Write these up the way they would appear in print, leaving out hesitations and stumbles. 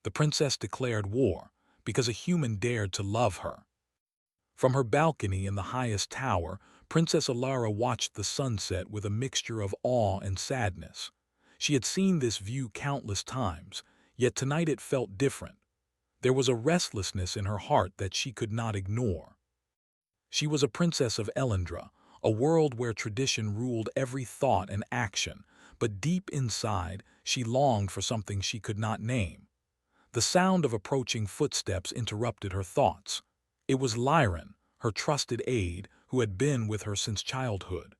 The princess declared war because a human dared to love her. From her balcony in the highest tower, Princess Alara watched the sunset with a mixture of awe and sadness. She had seen this view countless times, yet tonight it felt different. There was a restlessness in her heart that she could not ignore. She was a princess of Elendra, a world where tradition ruled every thought and action, but deep inside, she longed for something she could not name. The sound of approaching footsteps interrupted her thoughts. It was Lyran, her trusted aide, who had been with her since childhood.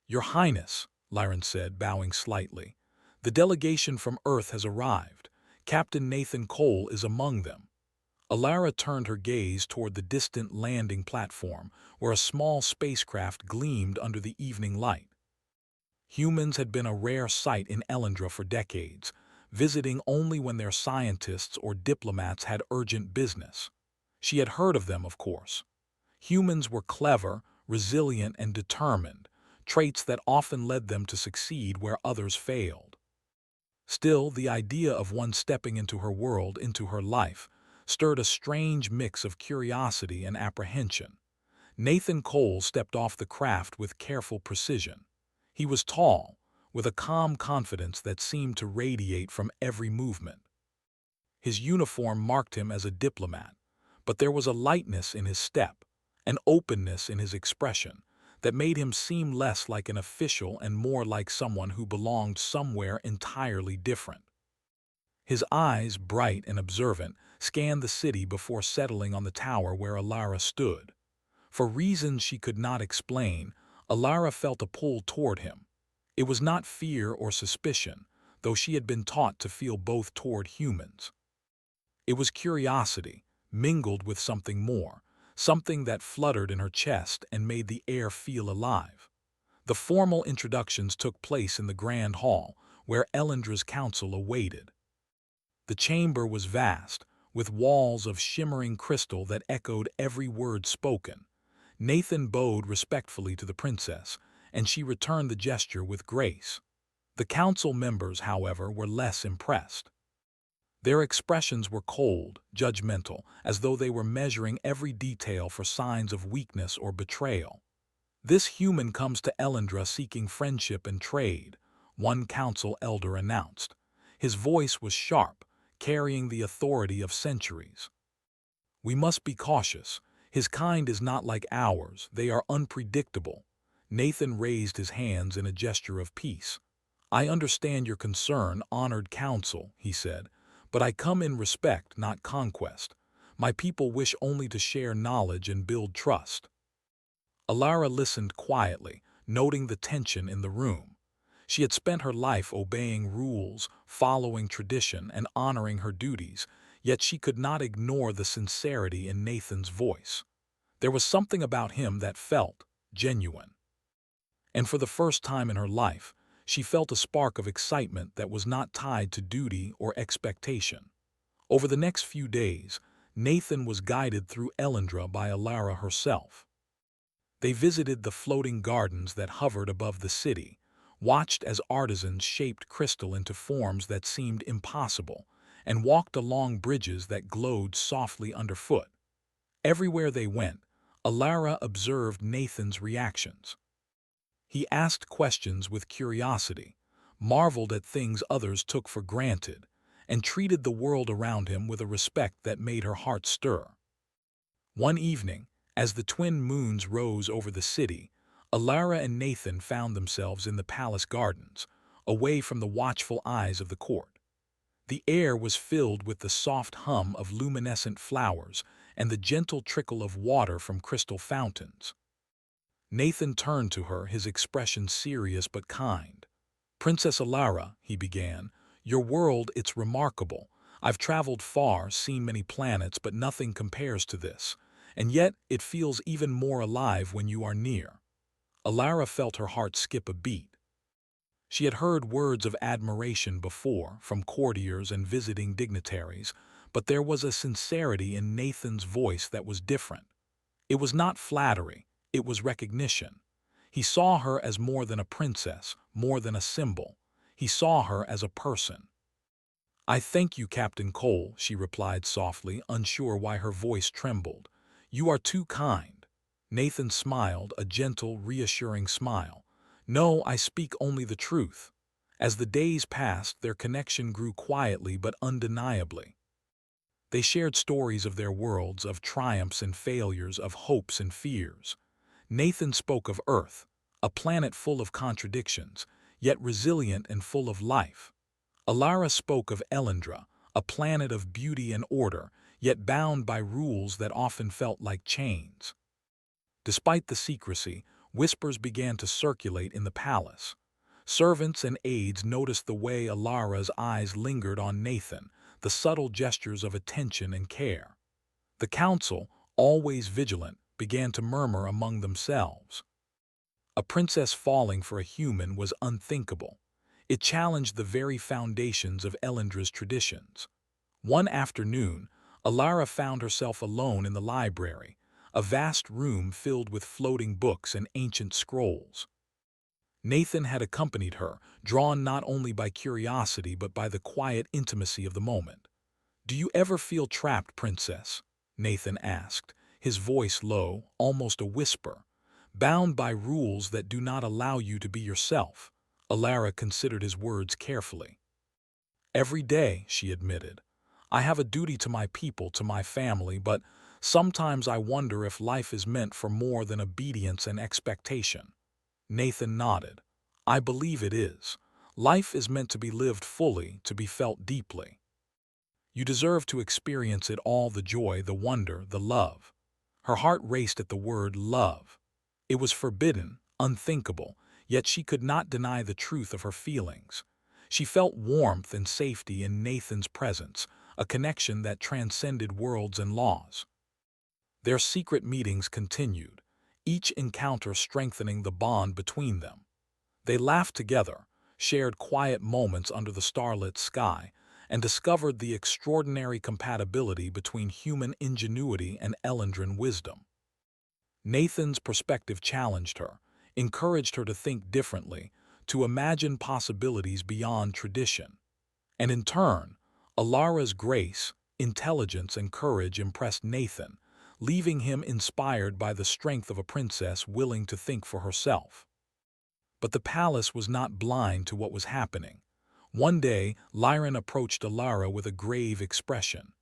"Your Highness," Lyran said, bowing slightly, "the delegation from Earth has arrived. Captain Nathan Cole is among them." Alara turned her gaze toward the distant landing platform, where a small spacecraft gleamed under the evening light. Humans had been a rare sight in Elendra for decades, visiting only when their scientists or diplomats had urgent business. She had heard of them, of course. Humans were clever, resilient, and determined, traits that often led them to succeed where others failed. Still, the idea of one stepping into her world, into her life, stirred a strange mix of curiosity and apprehension. Nathan Cole stepped off the craft with careful precision. He was tall, with a calm confidence that seemed to radiate from every movement. His uniform marked him as a diplomat, but there was a lightness in his step, an openness in his expression, that made him seem less like an official and more like someone who belonged somewhere entirely different. His eyes, bright and observant, scanned the city before settling on the tower where Alara stood. For reasons she could not explain, Alara felt a pull toward him. It was not fear or suspicion, though she had been taught to feel both toward humans. It was curiosity, mingled with something more, something that fluttered in her chest and made the air feel alive. The formal introductions took place in the grand hall, where Elendra's council awaited. The chamber was vast, with walls of shimmering crystal that echoed every word spoken. Nathan bowed respectfully to the princess, and she returned the gesture with grace. The council members, however, were less impressed. Their expressions were cold, judgmental, as though they were measuring every detail for signs of weakness or betrayal. "This human comes to Elendra seeking friendship and trade," one council elder announced. His voice was sharp, carrying the authority of centuries. "We must be cautious. His kind is not like ours. They are unpredictable." Nathan raised his hands in a gesture of peace. "I understand your concern, honored council," he said, "but I come in respect, not conquest. My people wish only to share knowledge and build trust." Alara listened quietly, noting the tension in the room. She had spent her life obeying rules, following tradition, and honoring her duties, yet she could not ignore the sincerity in Nathan's voice. There was something about him that felt genuine. And for the first time in her life, she felt a spark of excitement that was not tied to duty or expectation. Over the next few days, Nathan was guided through Elendra by Alara herself. They visited the floating gardens that hovered above the city, watched as artisans shaped crystal into forms that seemed impossible, and walked along bridges that glowed softly underfoot. Everywhere they went, Alara observed Nathan's reactions. He asked questions with curiosity, marveled at things others took for granted, and treated the world around him with a respect that made her heart stir. One evening, as the twin moons rose over the city, Alara and Nathan found themselves in the palace gardens, away from the watchful eyes of the court. The air was filled with the soft hum of luminescent flowers and the gentle trickle of water from crystal fountains. Nathan turned to her, his expression serious but kind. "Princess Alara," he began, "your world, it's remarkable. I've traveled far, seen many planets, but nothing compares to this. And yet, it feels even more alive when you are near." Alara felt her heart skip a beat. She had heard words of admiration before, from courtiers and visiting dignitaries, but there was a sincerity in Nathan's voice that was different. It was not flattery, it was recognition. He saw her as more than a princess, more than a symbol. He saw her as a person. "I thank you, Captain Cole," she replied softly, unsure why her voice trembled. "You are too kind." Nathan smiled, a gentle, reassuring smile. "No, I speak only the truth." As the days passed, their connection grew quietly but undeniably. They shared stories of their worlds, of triumphs and failures, of hopes and fears. Nathan spoke of Earth, a planet full of contradictions, yet resilient and full of life. Alara spoke of Elendra, a planet of beauty and order, yet bound by rules that often felt like chains. Despite the secrecy, whispers began to circulate in the palace. Servants and aides noticed the way Alara's eyes lingered on Nathan, the subtle gestures of attention and care. The council, always vigilant, began to murmur among themselves. A princess falling for a human was unthinkable. It challenged the very foundations of Elendra's traditions. One afternoon, Alara found herself alone in the library, a vast room filled with floating books and ancient scrolls. Nathan had accompanied her, drawn not only by curiosity but by the quiet intimacy of the moment. "Do you ever feel trapped, Princess?" Nathan asked, his voice low, almost a whisper. "Bound by rules that do not allow you to be yourself." Alara considered his words carefully. "Every day," she admitted. "I have a duty to my people, to my family, but sometimes I wonder if life is meant for more than obedience and expectation." Nathan nodded. "I believe it is. Life is meant to be lived fully, to be felt deeply. You deserve to experience it all, the joy, the wonder, the love." Her heart raced at the word love. It was forbidden, unthinkable, yet she could not deny the truth of her feelings. She felt warmth and safety in Nathan's presence, a connection that transcended worlds and laws. Their secret meetings continued, each encounter strengthening the bond between them. They laughed together, shared quiet moments under the starlit sky, and discovered the extraordinary compatibility between human ingenuity and Elendran wisdom. Nathan's perspective challenged her, encouraged her to think differently, to imagine possibilities beyond tradition. And in turn, Alara's grace, intelligence, and courage impressed Nathan, leaving him inspired by the strength of a princess willing to think for herself. But the palace was not blind to what was happening. One day, Lyran approached Alara with a grave expression.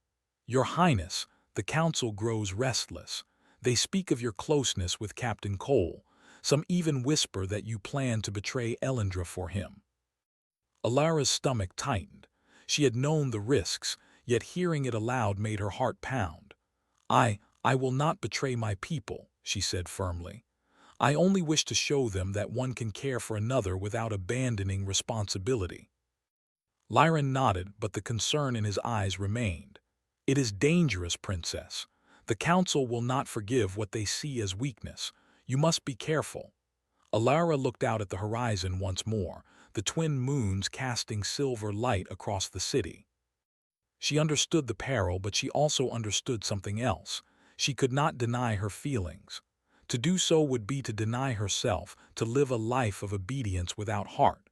"Your Highness, the council grows restless. They speak of your closeness with Captain Cole. Some even whisper that you plan to betray Elendra for him." Alara's stomach tightened. She had known the risks, yet hearing it aloud made her heart pound. I will not betray my people," she said firmly. "I only wish to show them that one can care for another without abandoning responsibility." Lyran nodded, but the concern in his eyes remained. "It is dangerous, Princess. The Council will not forgive what they see as weakness. You must be careful." Alara looked out at the horizon once more, the twin moons casting silver light across the city. She understood the peril, but she also understood something else. She could not deny her feelings. To do so would be to deny herself, to live a life of obedience without heart.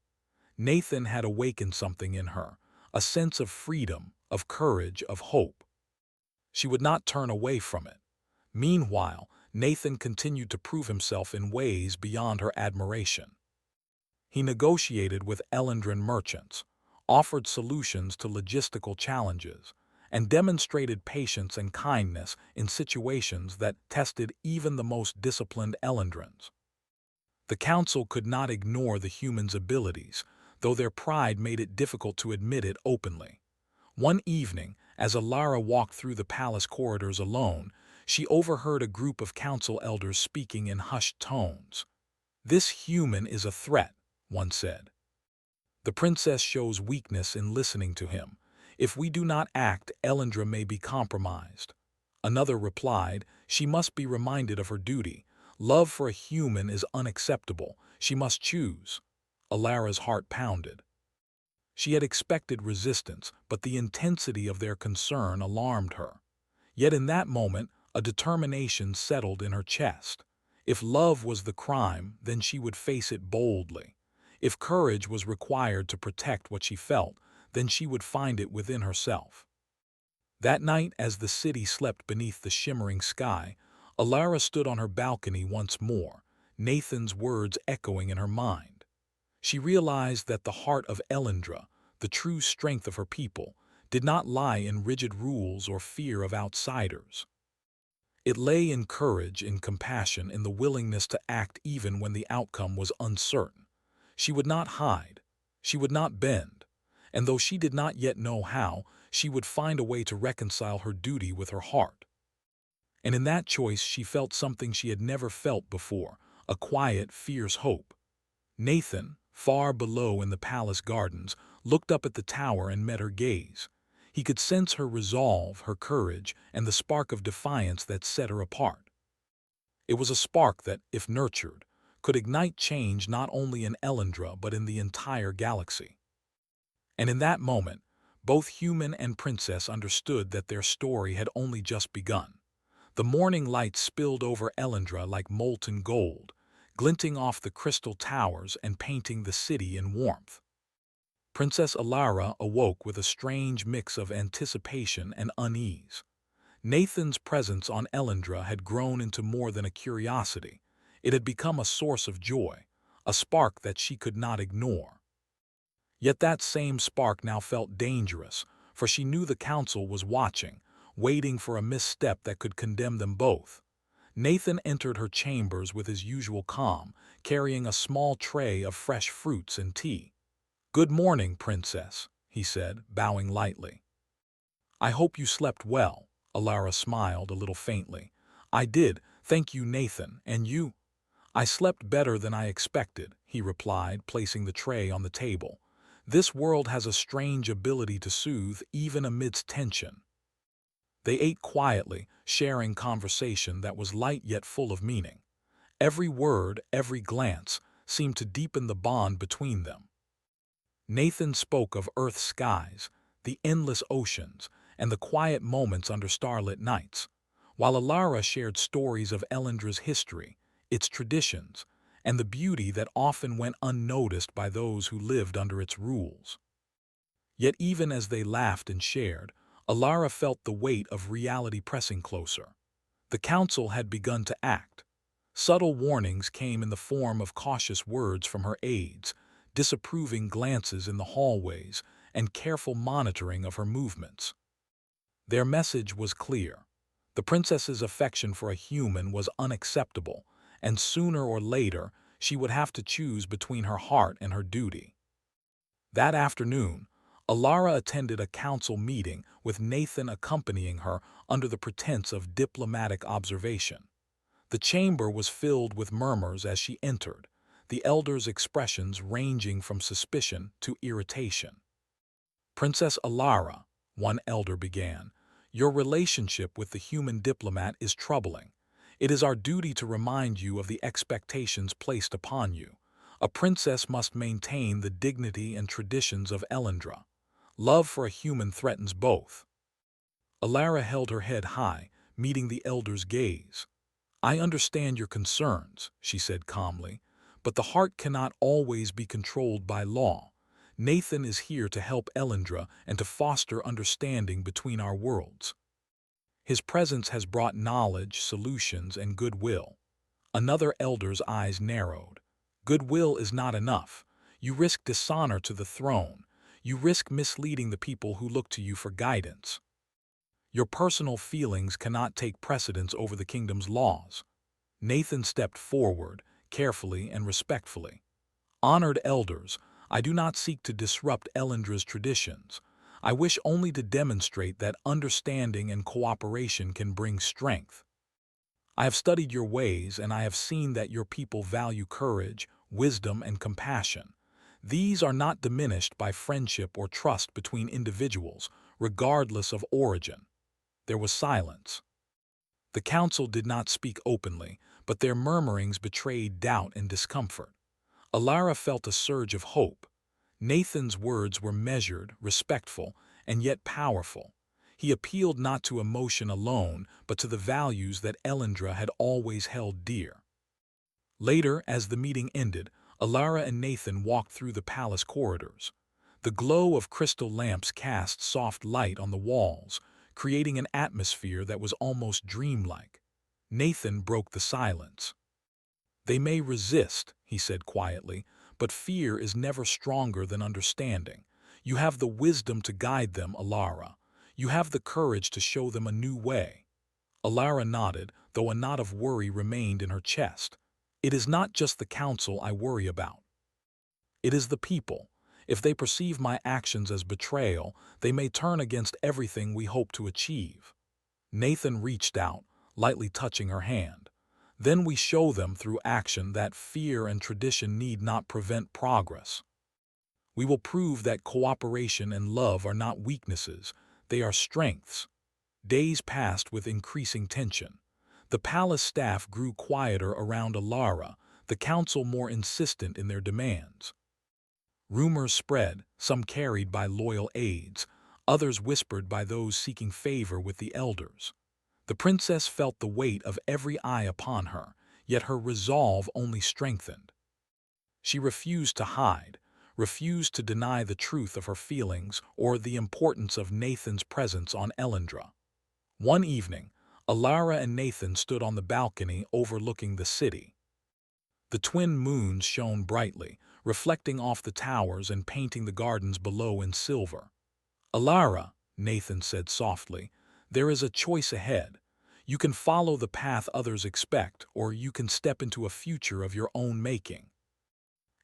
Nathan had awakened something in her, a sense of freedom, of courage, of hope. She would not turn away from it. Meanwhile, Nathan continued to prove himself in ways beyond her admiration. He negotiated with Elendran merchants, offered solutions to logistical challenges, and demonstrated patience and kindness in situations that tested even the most disciplined Elendrans. The council could not ignore the humans' abilities, though their pride made it difficult to admit it openly. One evening, as Alara walked through the palace corridors alone, she overheard a group of council elders speaking in hushed tones. "This human is a threat," one said. "The princess shows weakness in listening to him. If we do not act, Elendra may be compromised." Another replied, "She must be reminded of her duty. Love for a human is unacceptable. She must choose." Alara's heart pounded. She had expected resistance, but the intensity of their concern alarmed her. Yet in that moment, a determination settled in her chest. If love was the crime, then she would face it boldly. If courage was required to protect what she felt, then she would find it within herself. That night, as the city slept beneath the shimmering sky, Alara stood on her balcony once more, Nathan's words echoing in her mind. She realized that the heart of Elendra, the true strength of her people, did not lie in rigid rules or fear of outsiders. It lay in courage, in compassion, in the willingness to act even when the outcome was uncertain. She would not hide. She would not bend. And though she did not yet know how, she would find a way to reconcile her duty with her heart. And in that choice she felt something she had never felt before, a quiet, fierce hope. Nathan, far below in the palace gardens, looked up at the tower and met her gaze. He could sense her resolve, her courage, and the spark of defiance that set her apart. It was a spark that, if nurtured, could ignite change not only in Elendra but in the entire galaxy. And in that moment, both human and princess understood that their story had only just begun. The morning light spilled over Elendra like molten gold, glinting off the crystal towers and painting the city in warmth. Princess Alara awoke with a strange mix of anticipation and unease. Nathan's presence on Elendra had grown into more than a curiosity. It had become a source of joy, a spark that she could not ignore. Yet that same spark now felt dangerous, for she knew the council was watching, waiting for a misstep that could condemn them both. Nathan entered her chambers with his usual calm, carrying a small tray of fresh fruits and tea. "Good morning, Princess," he said, bowing lightly. "I hope you slept well," Alara smiled a little faintly. "I did, thank you, Nathan, and you?" "I slept better than I expected," he replied, placing the tray on the table. "This world has a strange ability to soothe even amidst tension." They ate quietly, sharing conversation that was light yet full of meaning. Every word, every glance, seemed to deepen the bond between them. Nathan spoke of Earth's skies, the endless oceans, and the quiet moments under starlit nights, while Alara shared stories of Elendra's history, its traditions, and the beauty that often went unnoticed by those who lived under its rules. Yet even as they laughed and shared, Alara felt the weight of reality pressing closer. The council had begun to act. Subtle warnings came in the form of cautious words from her aides, disapproving glances in the hallways, and careful monitoring of her movements. Their message was clear. The princess's affection for a human was unacceptable, and sooner or later she would have to choose between her heart and her duty. That afternoon, Alara attended a council meeting with Nathan accompanying her under the pretense of diplomatic observation. The chamber was filled with murmurs as she entered, the elders' expressions ranging from suspicion to irritation. "Princess Alara," one elder began, "your relationship with the human diplomat is troubling. It is our duty to remind you of the expectations placed upon you. A princess must maintain the dignity and traditions of Elendra. Love for a human threatens both." Alara held her head high, meeting the elder's gaze. "I understand your concerns," she said calmly, "but the heart cannot always be controlled by law. Nathan is here to help Elendra and to foster understanding between our worlds. His presence has brought knowledge, solutions, and goodwill." Another elder's eyes narrowed. "Goodwill is not enough. You risk dishonor to the throne. You risk misleading the people who look to you for guidance. Your personal feelings cannot take precedence over the kingdom's laws." Nathan stepped forward, carefully and respectfully. "Honored elders, I do not seek to disrupt Elendra's traditions. I wish only to demonstrate that understanding and cooperation can bring strength. I have studied your ways, and I have seen that your people value courage, wisdom, and compassion. These are not diminished by friendship or trust between individuals, regardless of origin." There was silence. The council did not speak openly, but their murmurings betrayed doubt and discomfort. Alara felt a surge of hope. Nathan's words were measured, respectful, and yet powerful. He appealed not to emotion alone, but to the values that Elendra had always held dear. Later, as the meeting ended, Alara and Nathan walked through the palace corridors. The glow of crystal lamps cast soft light on the walls, creating an atmosphere that was almost dreamlike. Nathan broke the silence. "They may resist," he said quietly, "but fear is never stronger than understanding. You have the wisdom to guide them, Alara. You have the courage to show them a new way." Alara nodded, though a knot of worry remained in her chest. "It is not just the council I worry about. It is the people. If they perceive my actions as betrayal, they may turn against everything we hope to achieve." Nathan reached out, lightly touching her hand. "Then we show them through action that fear and tradition need not prevent progress. We will prove that cooperation and love are not weaknesses, they are strengths." Days passed with increasing tension. The palace staff grew quieter around Alara, the council more insistent in their demands. Rumors spread, some carried by loyal aides, others whispered by those seeking favor with the elders. The princess felt the weight of every eye upon her, yet her resolve only strengthened. She refused to hide, refused to deny the truth of her feelings or the importance of Nathan's presence on Elendra. One evening, Alara and Nathan stood on the balcony overlooking the city. The twin moons shone brightly, reflecting off the towers and painting the gardens below in silver. "Alara," Nathan said softly, "there is a choice ahead. You can follow the path others expect, or you can step into a future of your own making.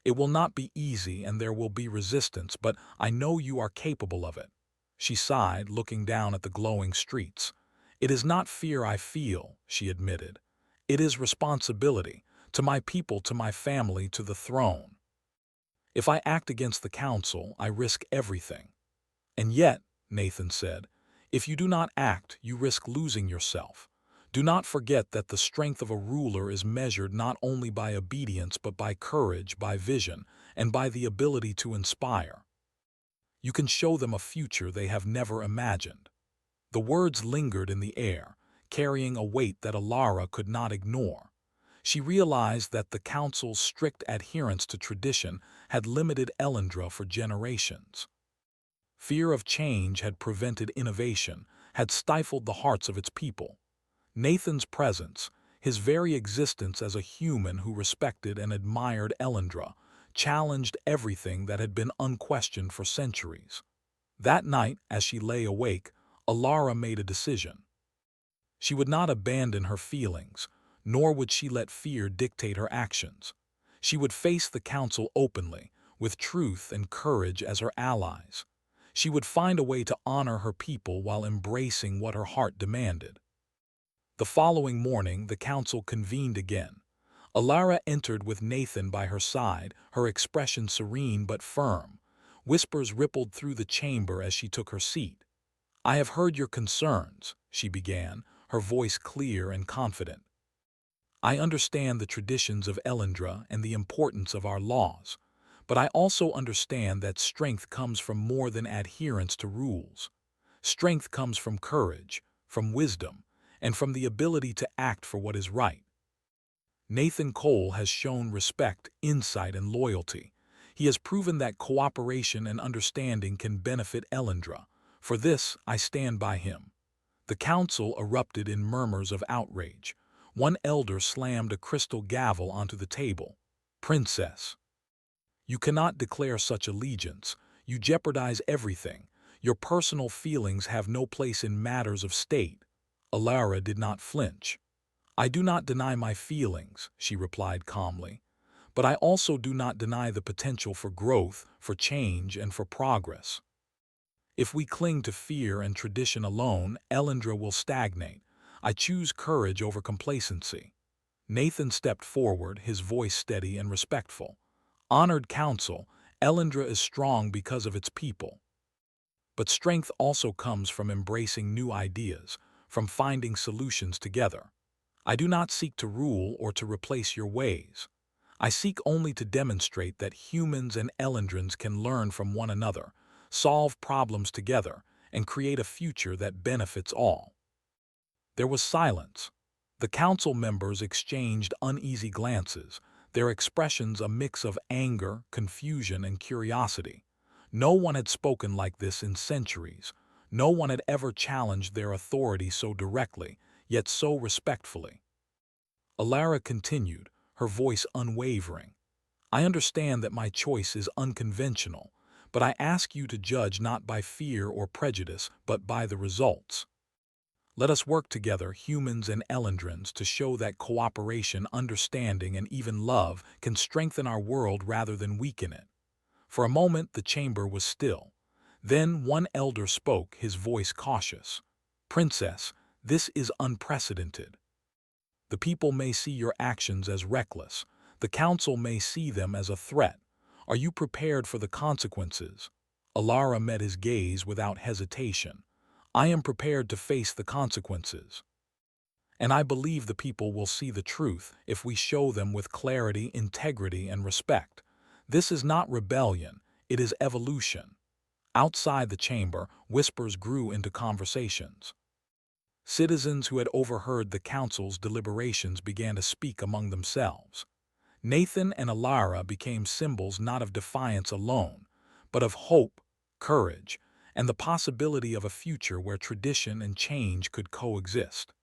It will not be easy and there will be resistance, but I know you are capable of it." She sighed, looking down at the glowing streets. "It is not fear I feel," she admitted. "It is responsibility, to my people, to my family, to the throne. If I act against the council, I risk everything." "And yet," Nathan said, "if you do not act, you risk losing yourself. Do not forget that the strength of a ruler is measured not only by obedience but by courage, by vision, and by the ability to inspire. You can show them a future they have never imagined." The words lingered in the air, carrying a weight that Alara could not ignore. She realized that the council's strict adherence to tradition had limited Elendra for generations. Fear of change had prevented innovation, had stifled the hearts of its people. Nathan's presence, his very existence as a human who respected and admired Elendra, challenged everything that had been unquestioned for centuries. That night, as she lay awake, Alara made a decision. She would not abandon her feelings, nor would she let fear dictate her actions. She would face the council openly, with truth and courage as her allies. She would find a way to honor her people while embracing what her heart demanded. The following morning, the council convened again. Alara entered with Nathan by her side, her expression serene but firm. Whispers rippled through the chamber as she took her seat. "I have heard your concerns," she began, her voice clear and confident. "I understand the traditions of Elendra and the importance of our laws, but I also understand that strength comes from more than adherence to rules. Strength comes from courage, from wisdom, and from the ability to act for what is right. Nathan Cole has shown respect, insight, and loyalty. He has proven that cooperation and understanding can benefit Elendra. For this, I stand by him." The council erupted in murmurs of outrage. One elder slammed a crystal gavel onto the table. "Princess, you cannot declare such allegiance. You jeopardize everything. Your personal feelings have no place in matters of state." Alara did not flinch. "I do not deny my feelings," she replied calmly, "but I also do not deny the potential for growth, for change, and for progress. If we cling to fear and tradition alone, Elendra will stagnate. I choose courage over complacency." Nathan stepped forward, his voice steady and respectful. "Honored council, Elendra is strong because of its people. But strength also comes from embracing new ideas, from finding solutions together. I do not seek to rule or to replace your ways. I seek only to demonstrate that humans and Elendrans can learn from one another, solve problems together, and create a future that benefits all." There was silence. The council members exchanged uneasy glances, their expressions a mix of anger, confusion, and curiosity. No one had spoken like this in centuries. No one had ever challenged their authority so directly, yet so respectfully. Alara continued, her voice unwavering. I understand that my choice is unconventional, but I ask you to judge not by fear or prejudice, but by the results. Let us work together, humans and Elendrins, to show that cooperation, understanding, and even love can strengthen our world rather than weaken it. For a moment the chamber was still. Then one elder spoke, his voice cautious. Princess, this is unprecedented. The people may see your actions as reckless. The council may see them as a threat. Are you prepared for the consequences? Alara met his gaze without hesitation. I am prepared to face the consequences. And I believe the people will see the truth if we show them with clarity, integrity, and respect. This is not rebellion, it is evolution. Outside the chamber, whispers grew into conversations. Citizens who had overheard the council's deliberations began to speak among themselves. Nathan and Alara became symbols not of defiance alone, but of hope, courage, and the possibility of a future where tradition and change could coexist.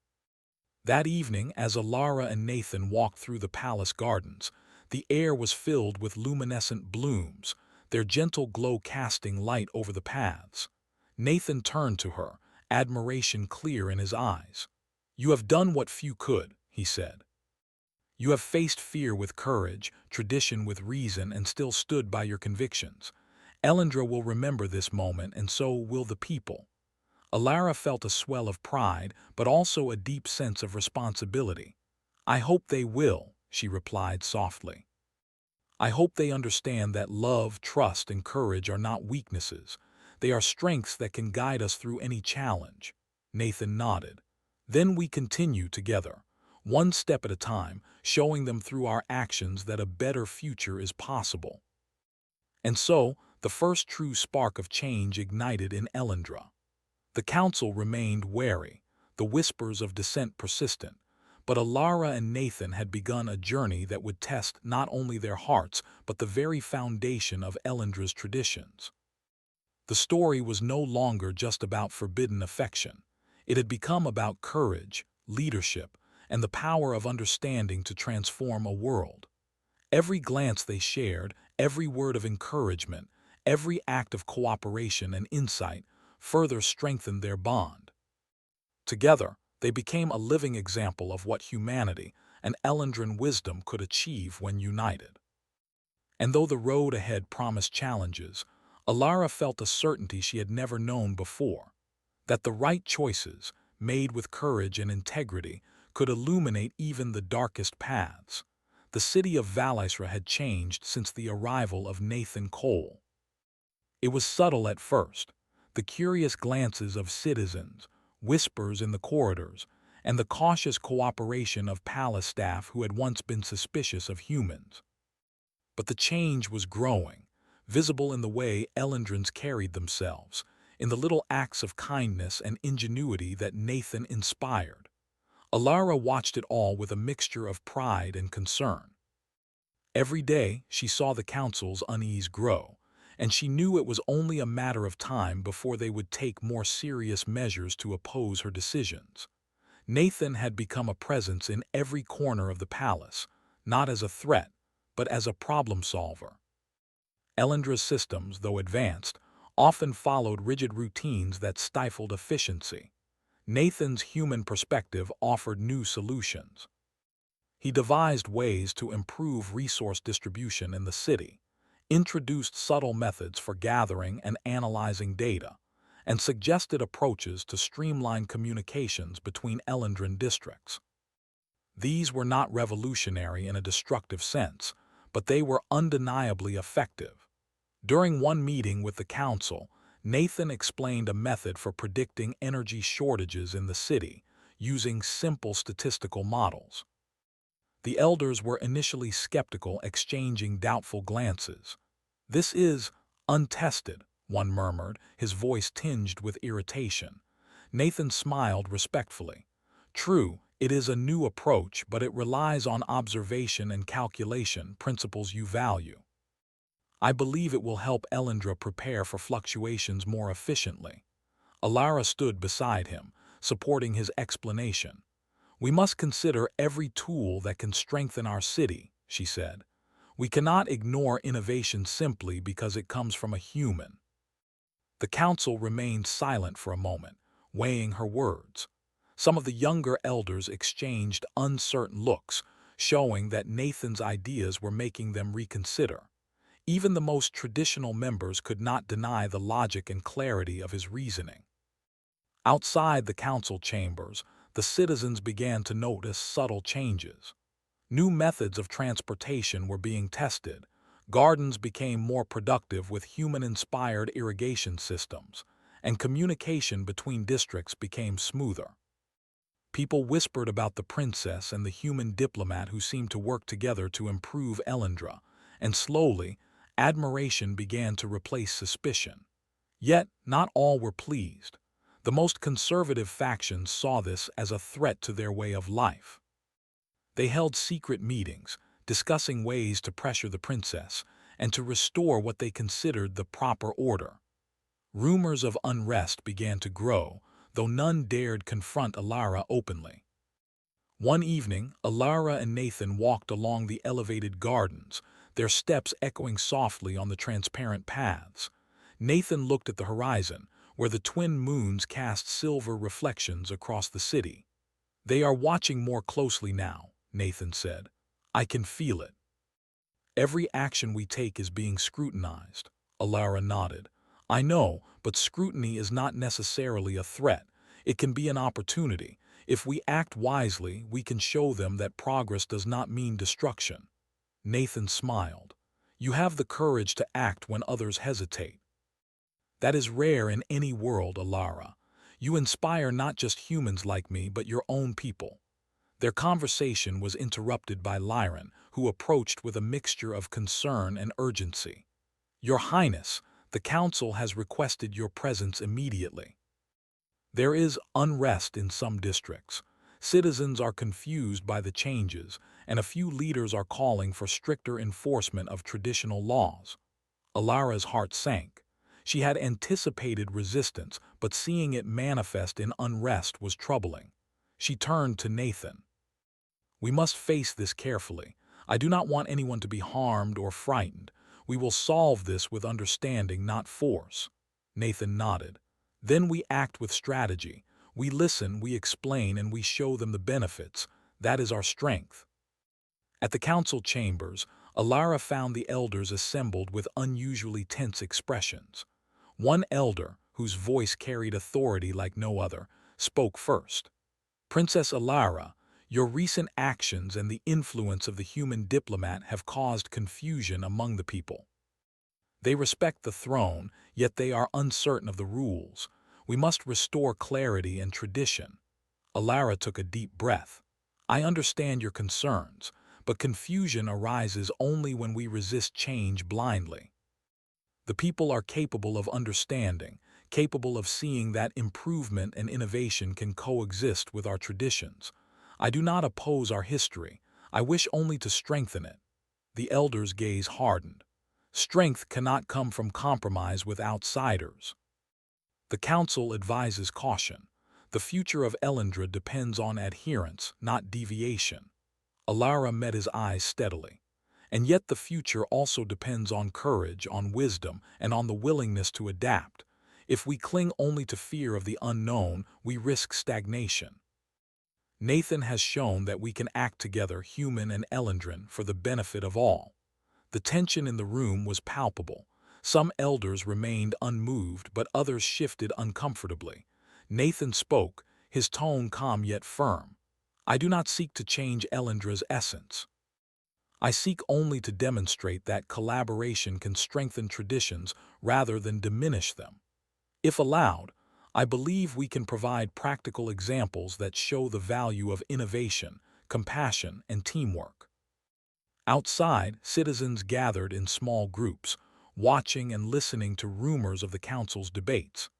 That evening, as Alara and Nathan walked through the palace gardens, the air was filled with luminescent blooms, their gentle glow casting light over the paths. Nathan turned to her, admiration clear in his eyes. You have done what few could, he said. You have faced fear with courage, tradition with reason, and still stood by your convictions. Elendra will remember this moment, and so will the people. Alara felt a swell of pride, but also a deep sense of responsibility. I hope they will, she replied softly. I hope they understand that love, trust, and courage are not weaknesses. They are strengths that can guide us through any challenge. Nathan nodded. Then we continue together, one step at a time, showing them through our actions that a better future is possible. And so, the first true spark of change ignited in Elendra. The council remained wary, the whispers of dissent persistent, but Alara and Nathan had begun a journey that would test not only their hearts but the very foundation of Elendra's traditions. The story was no longer just about forbidden affection. It had become about courage, leadership, and the power of understanding to transform a world. Every glance they shared, every word of encouragement, every act of cooperation and insight further strengthened their bond. Together, they became a living example of what humanity and Elendran wisdom could achieve when united. And though the road ahead promised challenges, Alara felt a certainty she had never known before, that the right choices, made with courage and integrity, could illuminate even the darkest paths. The city of Valisra had changed since the arrival of Nathan Cole. It was subtle at first, the curious glances of citizens, whispers in the corridors, and the cautious cooperation of palace staff who had once been suspicious of humans. But the change was growing, visible in the way Elendrans carried themselves, in the little acts of kindness and ingenuity that Nathan inspired. Alara watched it all with a mixture of pride and concern. Every day she saw the council's unease grow, and she knew it was only a matter of time before they would take more serious measures to oppose her decisions. Nathan had become a presence in every corner of the palace, not as a threat, but as a problem solver. Elendra's systems, though advanced, often followed rigid routines that stifled efficiency. Nathan's human perspective offered new solutions. He devised ways to improve resource distribution in the city, introduced subtle methods for gathering and analyzing data, and suggested approaches to streamline communications between Elendran districts. These were not revolutionary in a destructive sense, but they were undeniably effective. During one meeting with the council, Nathan explained a method for predicting energy shortages in the city, using simple statistical models. The elders were initially skeptical, exchanging doubtful glances. This is untested, one murmured, his voice tinged with irritation. Nathan smiled respectfully. True, it is a new approach, but it relies on observation and calculation, principles you value. I believe it will help Elendra prepare for fluctuations more efficiently. Alara stood beside him, supporting his explanation. We must consider every tool that can strengthen our city, she said. We cannot ignore innovation simply because it comes from a human. The council remained silent for a moment, weighing her words. Some of the younger elders exchanged uncertain looks, showing that Nathan's ideas were making them reconsider. Even the most traditional members could not deny the logic and clarity of his reasoning. Outside the council chambers, the citizens began to notice subtle changes. New methods of transportation were being tested. Gardens became more productive with human-inspired irrigation systems, and communication between districts became smoother. People whispered about the princess and the human diplomat who seemed to work together to improve Elendra, and slowly, admiration began to replace suspicion. Yet, not all were pleased. The most conservative factions saw this as a threat to their way of life. They held secret meetings, discussing ways to pressure the princess and to restore what they considered the proper order. Rumors of unrest began to grow, though none dared confront Alara openly. One evening, Alara and Nathan walked along the elevated gardens, their steps echoing softly on the transparent paths. Nathan looked at the horizon, where the twin moons cast silver reflections across the city. They are watching more closely now, Nathan said. I can feel it. Every action we take is being scrutinized. Alara nodded. I know, but scrutiny is not necessarily a threat. It can be an opportunity. If we act wisely, we can show them that progress does not mean destruction. Nathan smiled. You have the courage to act when others hesitate. That is rare in any world, Alara. You inspire not just humans like me, but your own people. Their conversation was interrupted by Lyran, who approached with a mixture of concern and urgency. Your Highness, the Council has requested your presence immediately. There is unrest in some districts. Citizens are confused by the changes, and a few leaders are calling for stricter enforcement of traditional laws. Alara's heart sank. She had anticipated resistance, but seeing it manifest in unrest was troubling. She turned to Nathan. We must face this carefully. I do not want anyone to be harmed or frightened. We will solve this with understanding, not force. Nathan nodded. Then we act with strategy. We listen, we explain, and we show them the benefits. That is our strength. At the council chambers, Alara found the elders assembled with unusually tense expressions. One elder, whose voice carried authority like no other, spoke first. Princess Alara, your recent actions and the influence of the human diplomat have caused confusion among the people. They respect the throne, yet they are uncertain of the rules. We must restore clarity and tradition. Alara took a deep breath. I understand your concerns, but confusion arises only when we resist change blindly. The people are capable of understanding, capable of seeing that improvement and innovation can coexist with our traditions. I do not oppose our history. I wish only to strengthen it. The elders' gaze hardened. Strength cannot come from compromise with outsiders. The council advises caution. The future of Elendra depends on adherence, not deviation. Alara met his eyes steadily. And yet the future also depends on courage, on wisdom, and on the willingness to adapt. If we cling only to fear of the unknown, we risk stagnation. Nathan has shown that we can act together, human and Elendran, for the benefit of all. The tension in the room was palpable. Some elders remained unmoved, but others shifted uncomfortably. Nathan spoke, his tone calm yet firm. I do not seek to change Elendra's essence. I seek only to demonstrate that collaboration can strengthen traditions rather than diminish them. If allowed, I believe we can provide practical examples that show the value of innovation, compassion, and teamwork. Outside, citizens gathered in small groups, watching and listening to rumors of the council's debates.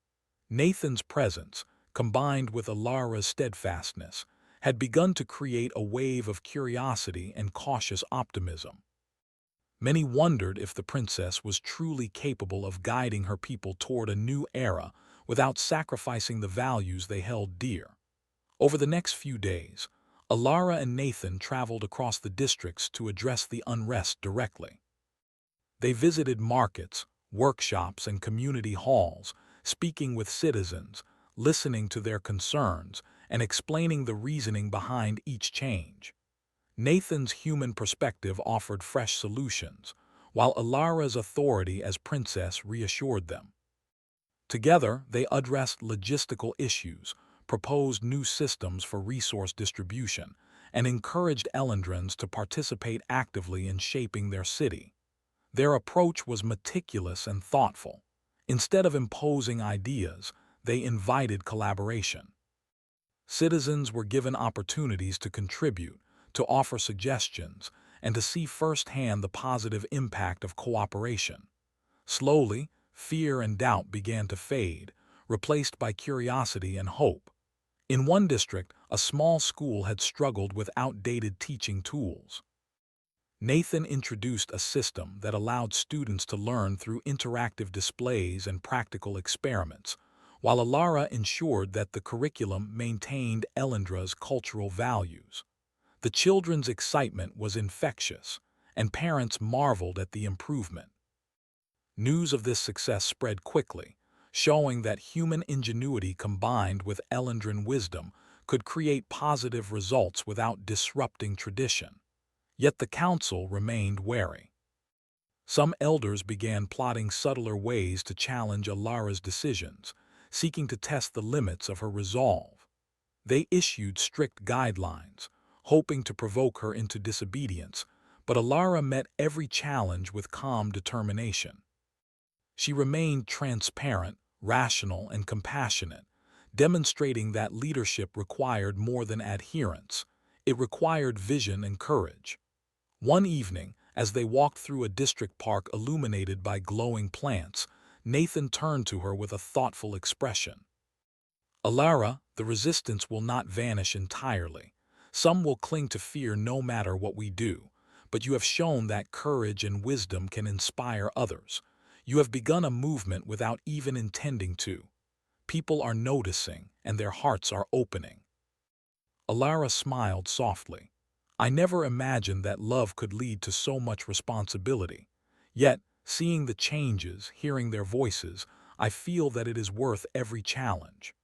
Nathan's presence, combined with Alara's steadfastness, had begun to create a wave of curiosity and cautious optimism. Many wondered if the princess was truly capable of guiding her people toward a new era without sacrificing the values they held dear. Over the next few days, Alara and Nathan traveled across the districts to address the unrest directly. They visited markets, workshops, and community halls, speaking with citizens, listening to their concerns, and explaining the reasoning behind each change. Nathan's human perspective offered fresh solutions, while Alara's authority as princess reassured them. Together, they addressed logistical issues, proposed new systems for resource distribution, and encouraged Elendrans to participate actively in shaping their city. Their approach was meticulous and thoughtful. Instead of imposing ideas, they invited collaboration. Citizens were given opportunities to contribute, to offer suggestions, and to see firsthand the positive impact of cooperation. Slowly, fear and doubt began to fade, replaced by curiosity and hope. In one district, a small school had struggled with outdated teaching tools. Nathan introduced a system that allowed students to learn through interactive displays and practical experiments, while Alara ensured that the curriculum maintained Elendra's cultural values. The children's excitement was infectious, and parents marveled at the improvement. News of this success spread quickly, showing that human ingenuity combined with Elendran wisdom could create positive results without disrupting tradition. Yet the council remained wary. Some elders began plotting subtler ways to challenge Alara's decisions, seeking to test the limits of her resolve. They issued strict guidelines, hoping to provoke her into disobedience, but Alara met every challenge with calm determination. She remained transparent, rational, and compassionate, demonstrating that leadership required more than adherence. It required vision and courage. One evening, as they walked through a district park illuminated by glowing plants, Nathan turned to her with a thoughtful expression. "Alara, the resistance will not vanish entirely. Some will cling to fear no matter what we do, but you have shown that courage and wisdom can inspire others. You have begun a movement without even intending to. People are noticing, and their hearts are opening." Alara smiled softly. "I never imagined that love could lead to so much responsibility. Yet, seeing the changes, hearing their voices, I feel that it is worth every challenge.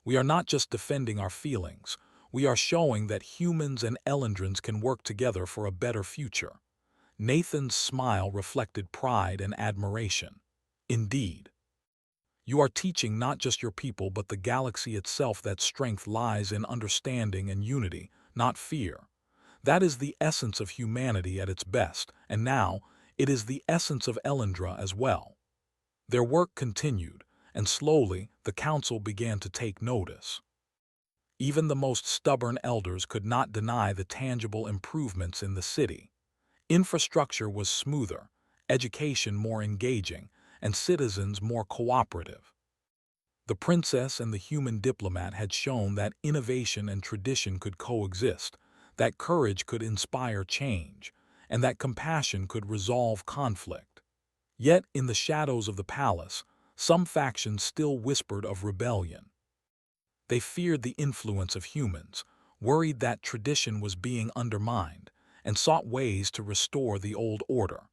We are not just defending our feelings, we are showing that humans and Elendrans can work together for a better future." Nathan's smile reflected pride and admiration. "Indeed. You are teaching not just your people but the galaxy itself that strength lies in understanding and unity, not fear. That is the essence of humanity at its best, and now it is the essence of Elendra as well." Their work continued, and slowly the council began to take notice. Even the most stubborn elders could not deny the tangible improvements in the city. Infrastructure was smoother, education more engaging, and citizens more cooperative. The princess and the human diplomat had shown that innovation and tradition could coexist, that courage could inspire change, and that compassion could resolve conflict. Yet, in the shadows of the palace, some factions still whispered of rebellion. They feared the influence of humans, worried that tradition was being undermined, and sought ways to restore the old order.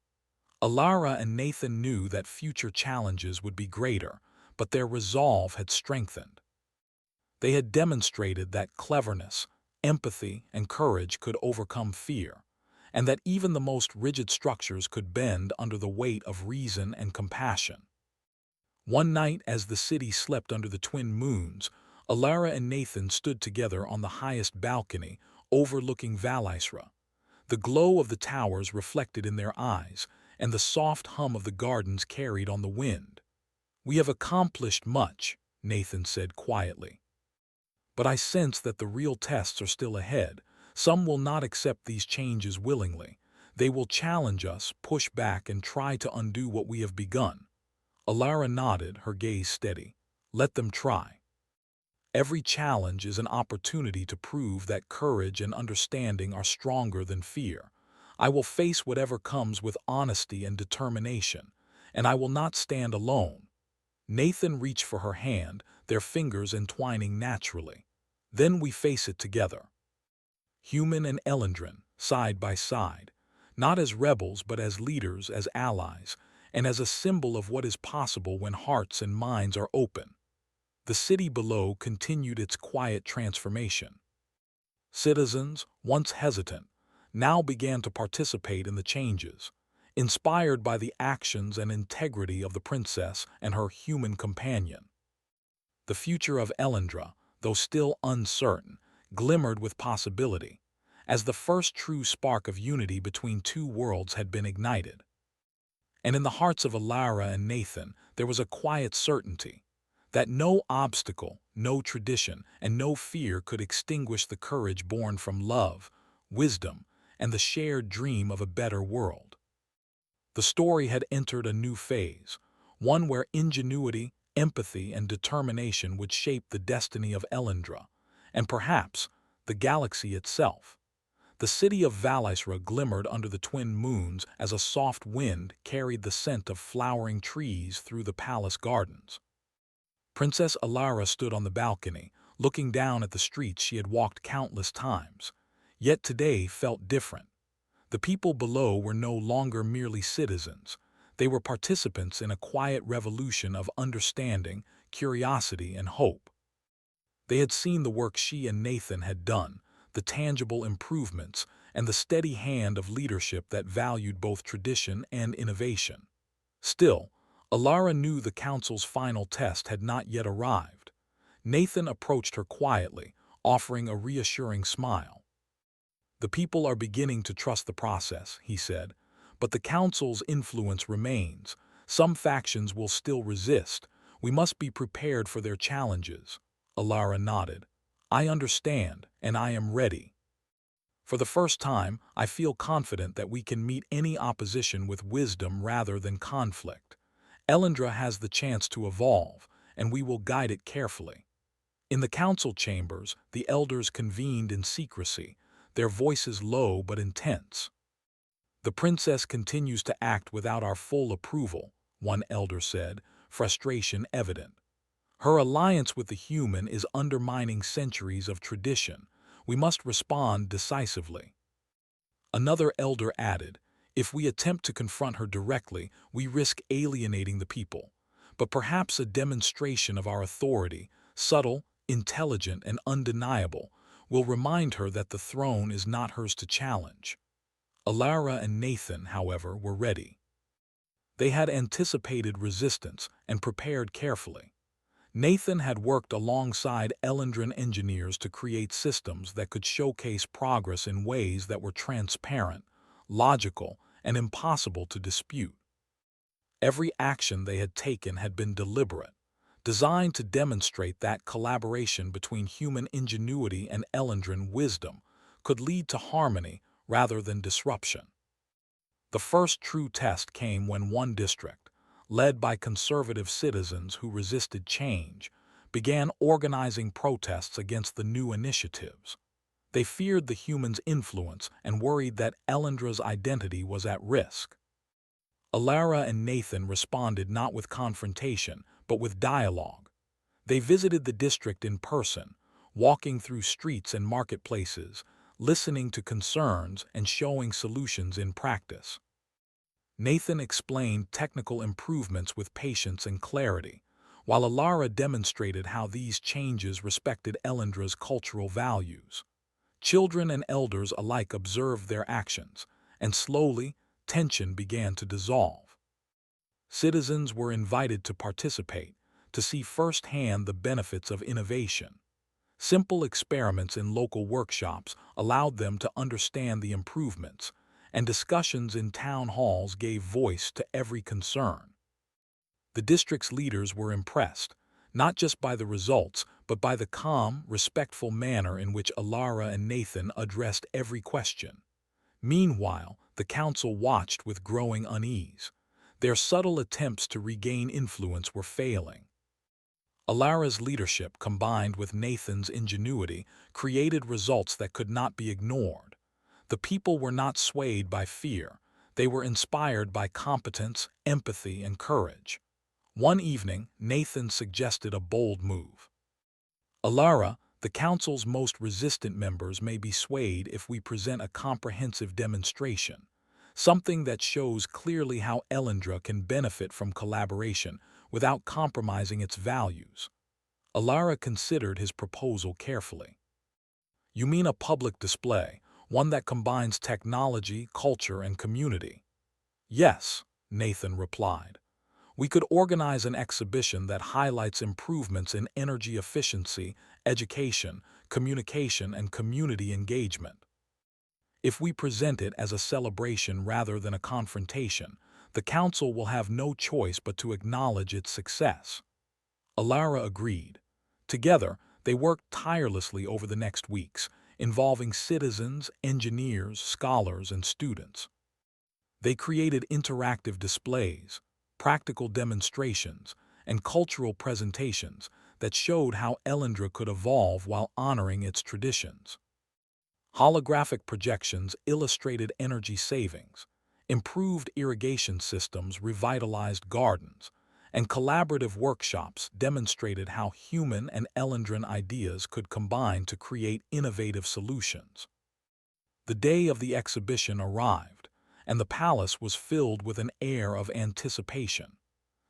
Alara and Nathan knew that future challenges would be greater, but their resolve had strengthened. They had demonstrated that cleverness, empathy, and courage could overcome fear, and that even the most rigid structures could bend under the weight of reason and compassion. One night, as the city slept under the twin moons, Alara and Nathan stood together on the highest balcony, overlooking Valaisra. The glow of the towers reflected in their eyes, and the soft hum of the gardens carried on the wind. "We have accomplished much," Nathan said quietly. "But I sense that the real tests are still ahead. Some will not accept these changes willingly. They will challenge us, push back, and try to undo what we have begun." Alara nodded, her gaze steady. "Let them try. Every challenge is an opportunity to prove that courage and understanding are stronger than fear. I will face whatever comes with honesty and determination, and I will not stand alone. Nathan reached for her hand, their fingers entwining naturally. Then we face it together. Human and Elendrin, side by side, not as rebels but as leaders, as allies, and as a symbol of what is possible when hearts and minds are open. The city below continued its quiet transformation. Citizens, once hesitant, now began to participate in the changes, inspired by the actions and integrity of the princess and her human companion. The future of Elendra, though still uncertain, glimmered with possibility, as the first true spark of unity between two worlds had been ignited. And in the hearts of Alara and Nathan there was a quiet certainty that no obstacle, no tradition, and no fear could extinguish the courage born from love, wisdom, and the shared dream of a better world. The story had entered a new phase, one where ingenuity, empathy, and determination would shape the destiny of Elendra, and perhaps the galaxy itself. The city of Valisra glimmered under the twin moons as a soft wind carried the scent of flowering trees through the palace gardens. Princess Alara stood on the balcony, looking down at the streets she had walked countless times, yet today felt different. The people below were no longer merely citizens. They were participants in a quiet revolution of understanding, curiosity, and hope. They had seen the work she and Nathan had done, the tangible improvements, and the steady hand of leadership that valued both tradition and innovation. Still, Alara knew the council's final test had not yet arrived. Nathan approached her quietly, offering a reassuring smile. "The people are beginning to trust the process," he said, "but the council's influence remains. Some factions will still resist. We must be prepared for their challenges." Alara nodded. "I understand, and I am ready. For the first time, I feel confident that we can meet any opposition with wisdom rather than conflict. Elendra has the chance to evolve, and we will guide it carefully." In the council chambers, the elders convened in secrecy, their voices low but intense. "The princess continues to act without our full approval," one elder said, frustration evident. "Her alliance with the human is undermining centuries of tradition. We must respond decisively." Another elder added, "If we attempt to confront her directly, we risk alienating the people. But perhaps a demonstration of our authority, subtle, intelligent, and undeniable, will remind her that the throne is not hers to challenge." Alara and Nathan, however, were ready. They had anticipated resistance and prepared carefully. Nathan had worked alongside Elendran engineers to create systems that could showcase progress in ways that were transparent, logical, and impossible to dispute. Every action they had taken had been deliberate, designed to demonstrate that collaboration between human ingenuity and Elendran wisdom could lead to harmony rather than disruption. The first true test came when one district, led by conservative citizens who resisted change, began organizing protests against the new initiatives. They feared the humans' influence and worried that Elendra's identity was at risk. Alara and Nathan responded not with confrontation, but with dialogue. They visited the district in person, walking through streets and marketplaces, listening to concerns and showing solutions in practice. Nathan explained technical improvements with patience and clarity, while Alara demonstrated how these changes respected Elendra's cultural values. Children and elders alike observed their actions, and slowly, tension began to dissolve. Citizens were invited to participate, to see firsthand the benefits of innovation. Simple experiments in local workshops allowed them to understand the improvements, and discussions in town halls gave voice to every concern. The district's leaders were impressed, not just by the results, but by the calm, respectful manner in which Alara and Nathan addressed every question. Meanwhile, the council watched with growing unease. Their subtle attempts to regain influence were failing. Alara's leadership, combined with Nathan's ingenuity, created results that could not be ignored. The people were not swayed by fear. They were inspired by competence, empathy, and courage. One evening, Nathan suggested a bold move. Alara, the Council's most resistant members may be swayed if we present a comprehensive demonstration, something that shows clearly how Elendra can benefit from collaboration without compromising its values. Alara considered his proposal carefully. You mean a public display, one that combines technology, culture, and community? Yes, Nathan replied. We could organize an exhibition that highlights improvements in energy efficiency, education, communication, and community engagement. If we present it as a celebration rather than a confrontation, the Council will have no choice but to acknowledge its success. Alara agreed. Together, they worked tirelessly over the next weeks, involving citizens, engineers, scholars, and students. They created interactive displays, practical demonstrations, and cultural presentations that showed how Elendra could evolve while honoring its traditions. Holographic projections illustrated energy savings, improved irrigation systems revitalized gardens, and collaborative workshops demonstrated how human and Elendran ideas could combine to create innovative solutions. The day of the exhibition arrived, and the palace was filled with an air of anticipation.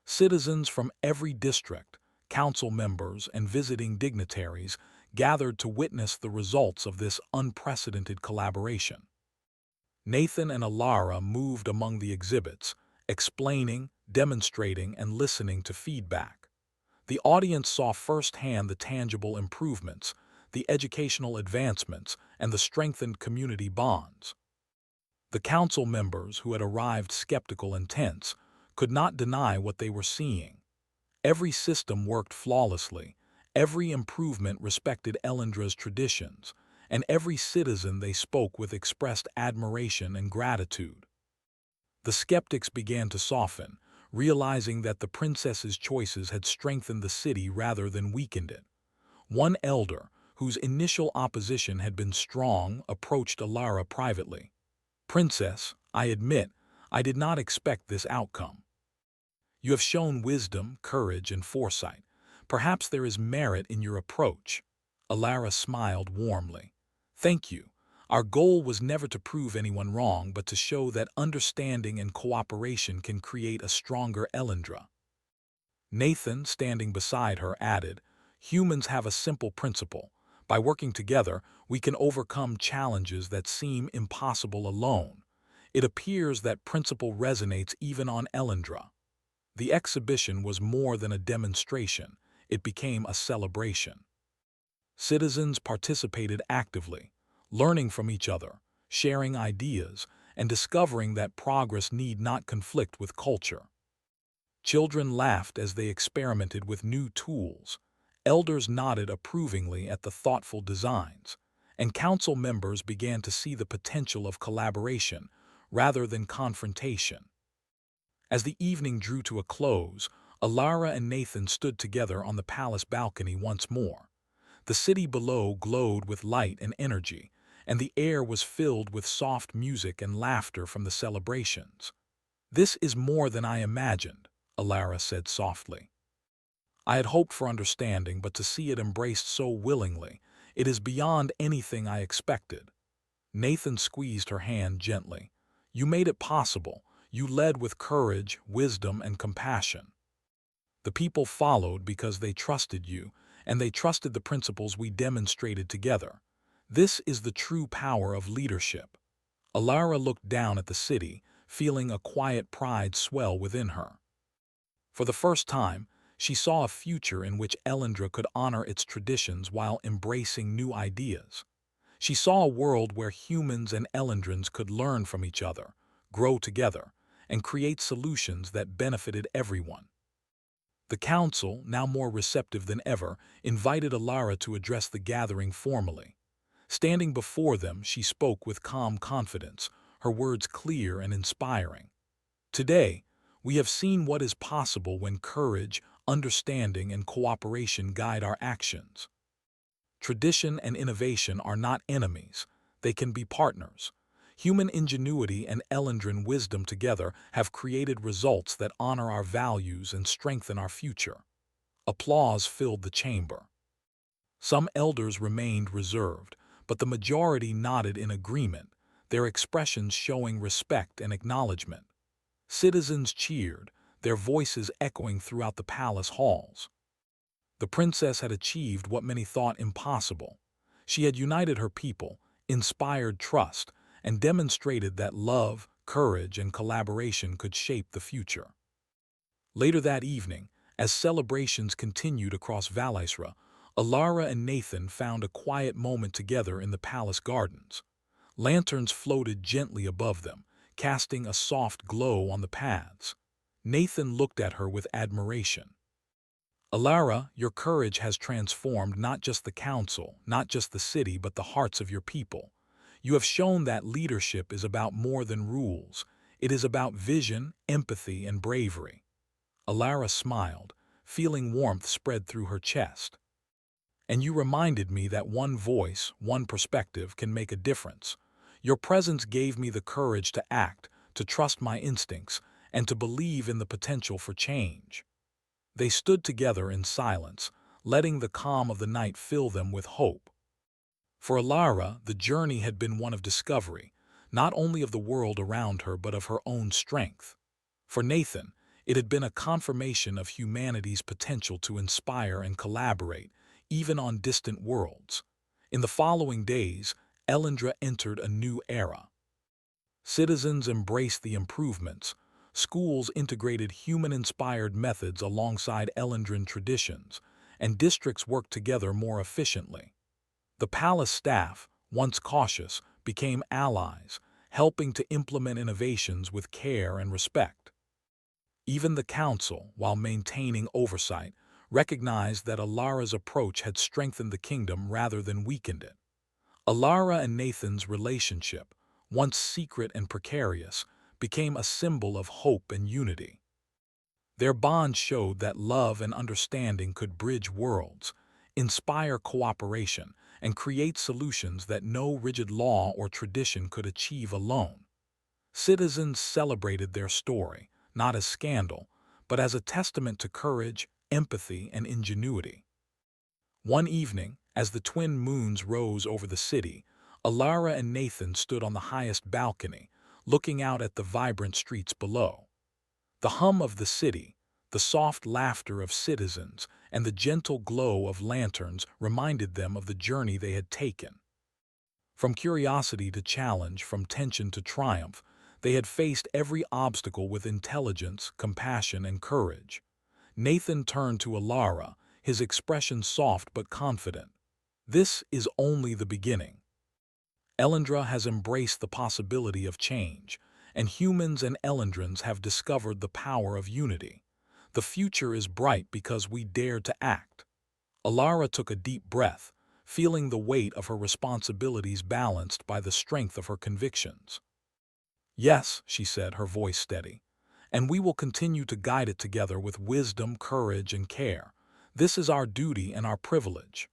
Citizens from every district, council members, and visiting dignitaries gathered to witness the results of this unprecedented collaboration. Nathan and Alara moved among the exhibits, explaining, demonstrating, and listening to feedback. The audience saw firsthand the tangible improvements, the educational advancements, and the strengthened community bonds. The council members, who had arrived skeptical and tense, could not deny what they were seeing. Every system worked flawlessly, every improvement respected Elendra's traditions, and every citizen they spoke with expressed admiration and gratitude. The skeptics began to soften, realizing that the princess's choices had strengthened the city rather than weakened it. One elder, whose initial opposition had been strong, approached Alara privately. "Princess, I admit, I did not expect this outcome. You have shown wisdom, courage, and foresight. Perhaps there is merit in your approach." Alara smiled warmly. "Thank you. Our goal was never to prove anyone wrong, but to show that understanding and cooperation can create a stronger Elendra." Nathan, standing beside her, added, "Humans have a simple principle. By working together, we can overcome challenges that seem impossible alone. It appears that principle resonates even on Elendra." The exhibition was more than a demonstration. It became a celebration. Citizens participated actively, learning from each other, sharing ideas, and discovering that progress need not conflict with culture. Children laughed as they experimented with new tools. Elders nodded approvingly at the thoughtful designs, and council members began to see the potential of collaboration rather than confrontation. As the evening drew to a close, Alara and Nathan stood together on the palace balcony once more. The city below glowed with light and energy, and the air was filled with soft music and laughter from the celebrations. "This is more than I imagined," Alara said softly. "I had hoped for understanding, but to see it embraced so willingly, it is beyond anything I expected." Nathan squeezed her hand gently. "You made it possible. You led with courage, wisdom, and compassion. The people followed because they trusted you, and they trusted the principles we demonstrated together. This is the true power of leadership." Alara looked down at the city, feeling a quiet pride swell within her. For the first time, she saw a future in which Elendra could honor its traditions while embracing new ideas. She saw a world where humans and Elendrans could learn from each other, grow together, and create solutions that benefited everyone. The council, now more receptive than ever, invited Alara to address the gathering formally. Standing before them, she spoke with calm confidence, her words clear and inspiring. "Today, we have seen what is possible when courage, understanding, and cooperation guide our actions. Tradition and innovation are not enemies, they can be partners. Human ingenuity and Elendran wisdom together have created results that honor our values and strengthen our future. Applause filled the chamber. Some elders remained reserved, but the majority nodded in agreement, their expressions showing respect and acknowledgement. Citizens cheered, their voices echoing throughout the palace halls. The princess had achieved what many thought impossible. She had united her people, inspired trust, and demonstrated that love, courage, and collaboration could shape the future. Later that evening, as celebrations continued across Valaisra, Alara and Nathan found a quiet moment together in the palace gardens. Lanterns floated gently above them, casting a soft glow on the paths. Nathan looked at her with admiration. Alara, your courage has transformed not just the council, not just the city, but the hearts of your people. You have shown that leadership is about more than rules. It is about vision, empathy, and bravery. Alara smiled, feeling warmth spread through her chest. And you reminded me that one voice, one perspective can make a difference. Your presence gave me the courage to act, to trust my instincts, and to believe in the potential for change. They stood together in silence, letting the calm of the night fill them with hope. For Alara, the journey had been one of discovery, not only of the world around her but of her own strength. For Nathan, it had been a confirmation of humanity's potential to inspire and collaborate, even on distant worlds. In the following days, Elendra entered a new era. Citizens embraced the improvements. Schools integrated human-inspired methods alongside Elendran traditions, and districts worked together more efficiently. The palace staff, once cautious, became allies, helping to implement innovations with care and respect. Even the council, while maintaining oversight, recognized that Alara's approach had strengthened the kingdom rather than weakened it. Alara and Nathan's relationship, once secret and precarious, became a symbol of hope and unity. Their bond showed that love and understanding could bridge worlds, inspire cooperation, and create solutions that no rigid law or tradition could achieve alone. Citizens celebrated their story, not as scandal, but as a testament to courage, empathy, and ingenuity. One evening, as the twin moons rose over the city, Alara and Nathan stood on the highest balcony, looking out at the vibrant streets below. The hum of the city, the soft laughter of citizens, and the gentle glow of lanterns reminded them of the journey they had taken. From curiosity to challenge, from tension to triumph, they had faced every obstacle with intelligence, compassion, and courage. Nathan turned to Alara, his expression soft but confident. This is only the beginning. Elendra has embraced the possibility of change, and humans and Elendrans have discovered the power of unity. The future is bright because we dared to act. Alara took a deep breath, feeling the weight of her responsibilities balanced by the strength of her convictions. Yes, she said, her voice steady, and we will continue to guide it together with wisdom, courage, and care. This is our duty and our privilege.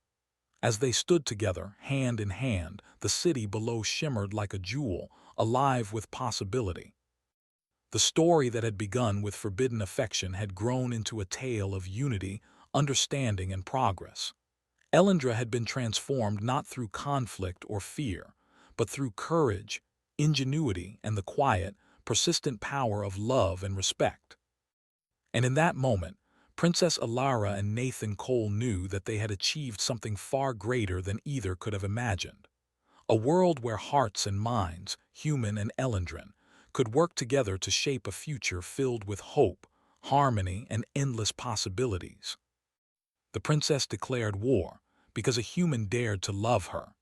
As they stood together, hand in hand, the city below shimmered like a jewel, alive with possibility. The story that had begun with forbidden affection had grown into a tale of unity, understanding, and progress. Elendra had been transformed not through conflict or fear, but through courage, ingenuity, and the quiet, persistent power of love and respect. And in that moment, Princess Alara and Nathan Cole knew that they had achieved something far greater than either could have imagined. A world where hearts and minds, human and Elendran, could work together to shape a future filled with hope, harmony, and endless possibilities. The princess declared war because a human dared to love her.